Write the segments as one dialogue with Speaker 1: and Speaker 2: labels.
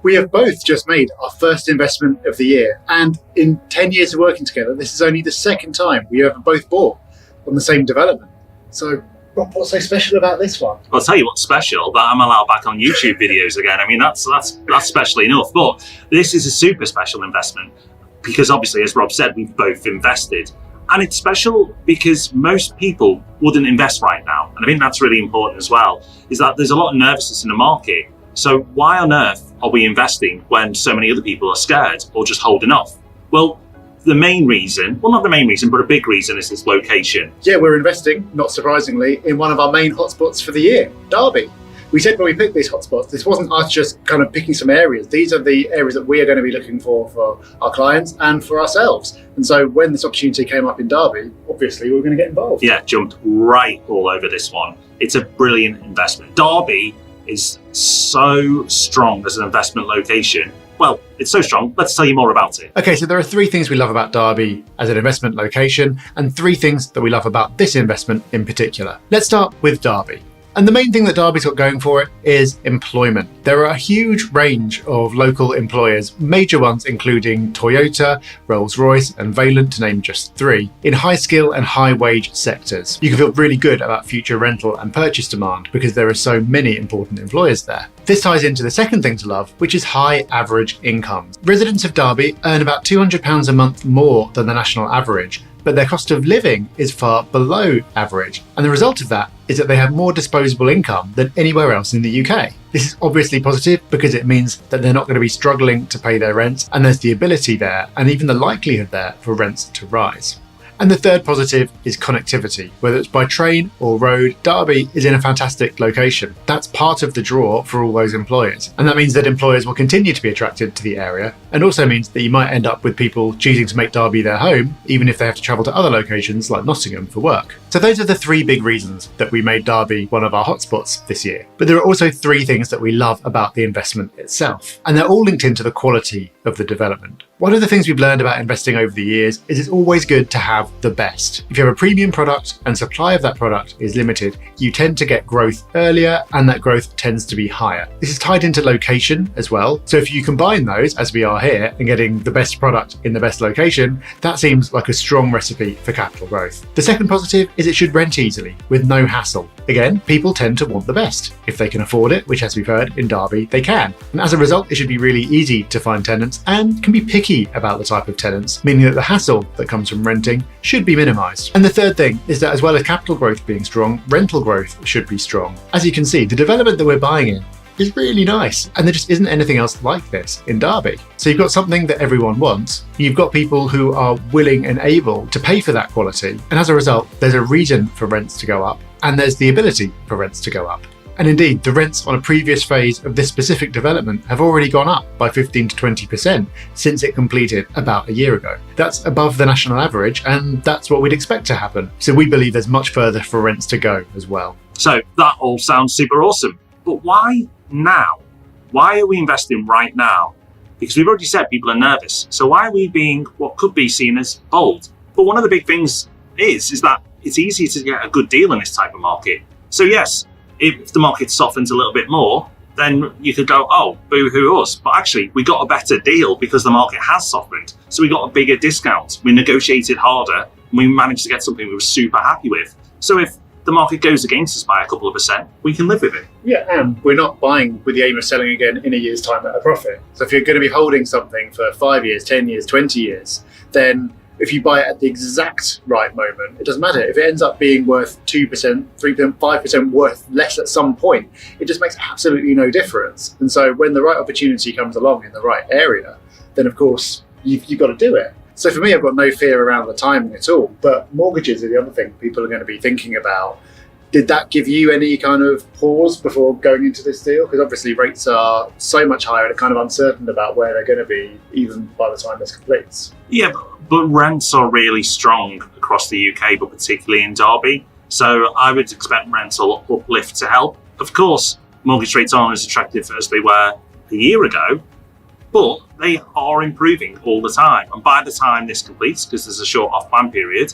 Speaker 1: We have both just made our first investment of the year, and in 10 years of working together, this is only the second time we have both bought on the same development. So, Rob, what's so special about this one?
Speaker 2: I'll tell you what's special, that I'm allowed back on YouTube videos again. I mean, that's special enough, but this is a super special investment because obviously, as Rob said, we've both invested. And it's special because most people wouldn't invest right now. And I think that's really important as well, is that there's a lot of nervousness in the market. So why on earth are we investing when so many other people are scared or just holding off? Well, the main reason, well, not the main reason, but a big reason is its location.
Speaker 1: Yeah, we're investing, not surprisingly, in one of our main hotspots for the year, Derby. We said when we picked these hotspots, this wasn't us just kind of picking some areas. These are the areas that we are going to be looking for our clients and for ourselves. And so when this opportunity came up in Derby, obviously we were going to get involved.
Speaker 2: Yeah, jumped right all over this one. It's a brilliant investment. Derby is so strong as an investment location. Well, it's so strong. Let's tell you more about it.
Speaker 1: Okay, so there are 3 things we love about Derby as an investment location and 3 things that we love about this investment in particular. Let's start with Derby. And the main thing that Derby's got going for it is employment. There are a huge range of local employers, major ones including Toyota, Rolls-Royce and Vaillant, to name just 3, in high skill and high wage sectors. You can feel really good about future rental and purchase demand because there are so many important employers there. This ties into the second thing to love, which is high average incomes. Residents of Derby earn about £200 a month more than the national average, but their cost of living is far below average. And the result of that is that they have more disposable income than anywhere else in the UK. This is obviously positive because it means that they're not going to be struggling to pay their rents, and there's the ability there and even the likelihood there for rents to rise. And the third positive is connectivity. Whether it's by train or road, Derby is in a fantastic location. That's part of the draw for all those employers. And that means that employers will continue to be attracted to the area, and also means that you might end up with people choosing to make Derby their home, even if they have to travel to other locations like Nottingham for work. So those are the 3 big reasons that we made Derby one of our hotspots this year. But there are also 3 things that we love about the investment itself, and they're all linked into the quality of the development. One of the things we've learned about investing over the years is it's always good to have the best. If you have a premium product and supply of that product is limited, you tend to get growth earlier and that growth tends to be higher. This is tied into location as well. So if you combine those, as we are here, and getting the best product in the best location, that seems like a strong recipe for capital growth. The second positive is it should rent easily with no hassle. Again, people tend to want the best. If they can afford it, which as we've heard in Derby, they can. And as a result, it should be really easy to find tenants and can be picky about the type of tenants, meaning that the hassle that comes from renting should be minimised. And the third thing is that as well as capital growth being strong, rental growth should be strong. As you can see, the development that we're buying in is really nice, and there just isn't anything else like this in Derby. So you've got something that everyone wants, you've got people who are willing and able to pay for that quality, and as a result, there's a reason for rents to go up, and there's the ability for rents to go up. And indeed, the rents on a previous phase of this specific development have already gone up by 15 to 20% since it completed about a year ago. That's above the national average, and that's what we'd expect to happen. So we believe there's much further for rents to go as well.
Speaker 2: So that all sounds super awesome. But why now? Why are we investing right now? Because we've already said people are nervous. So why are we being what could be seen as bold? But one of the big things is that it's easy to get a good deal in this type of market. So yes, if the market softens a little bit more, then you could go, oh, boo-hoo us. But actually, we got a better deal because the market has softened. So we got a bigger discount. We negotiated harder, and we managed to get something we were super happy with. So if the market goes against us by a couple of percent, we can live with it.
Speaker 1: Yeah, and we're not buying with the aim of selling again in a year's time at a profit. So if you're going to be holding something for 5 years, 10 years, 20 years, then if you buy it at the exact right moment, it doesn't matter. If it ends up being worth 2%, 3%, 5% worth less at some point, it just makes absolutely no difference. And so when the right opportunity comes along in the right area, then of course you've got to do it. So for me, I've got no fear around the timing at all. But mortgages are the other thing people are going to be thinking about. Did that give you any kind of pause before going into this deal? Because obviously rates are so much higher and kind of uncertain about where they're going to be even by the time this completes.
Speaker 2: Yeah, but rents are really strong across the UK, but particularly in Derby. So I would expect rental uplift to help. Of course, mortgage rates aren't as attractive as they were a year ago, but they are improving all the time. And by the time this completes, because there's a short off-plan period,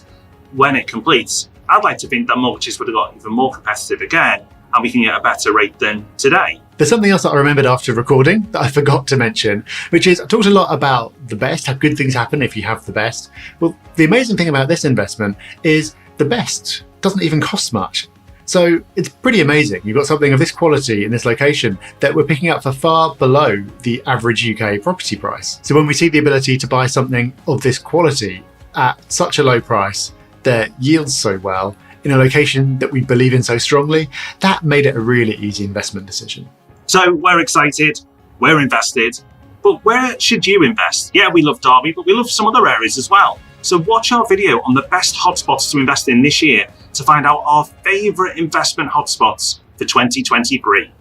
Speaker 2: when it completes, I'd like to think that mortgages would have got even more competitive again. and we can get a better rate than today.
Speaker 1: There's something else that I remembered after recording that I forgot to mention, which is I talked a lot about the best, how good things happen if you have the best. Well, the amazing thing about this investment is the best doesn't even cost much. So it's pretty amazing. You've got something of this quality in this location that we're picking up for far below the average UK property price. So when we see the ability to buy something of this quality at such a low price that yields so well in a location that we believe in so strongly, that made it a really easy investment decision.
Speaker 2: So we're excited, we're invested, but where should you invest? Yeah, we love Derby, but we love some other areas as well. So watch our video on the best hotspots to invest in this year to find out our favourite investment hotspots for 2023.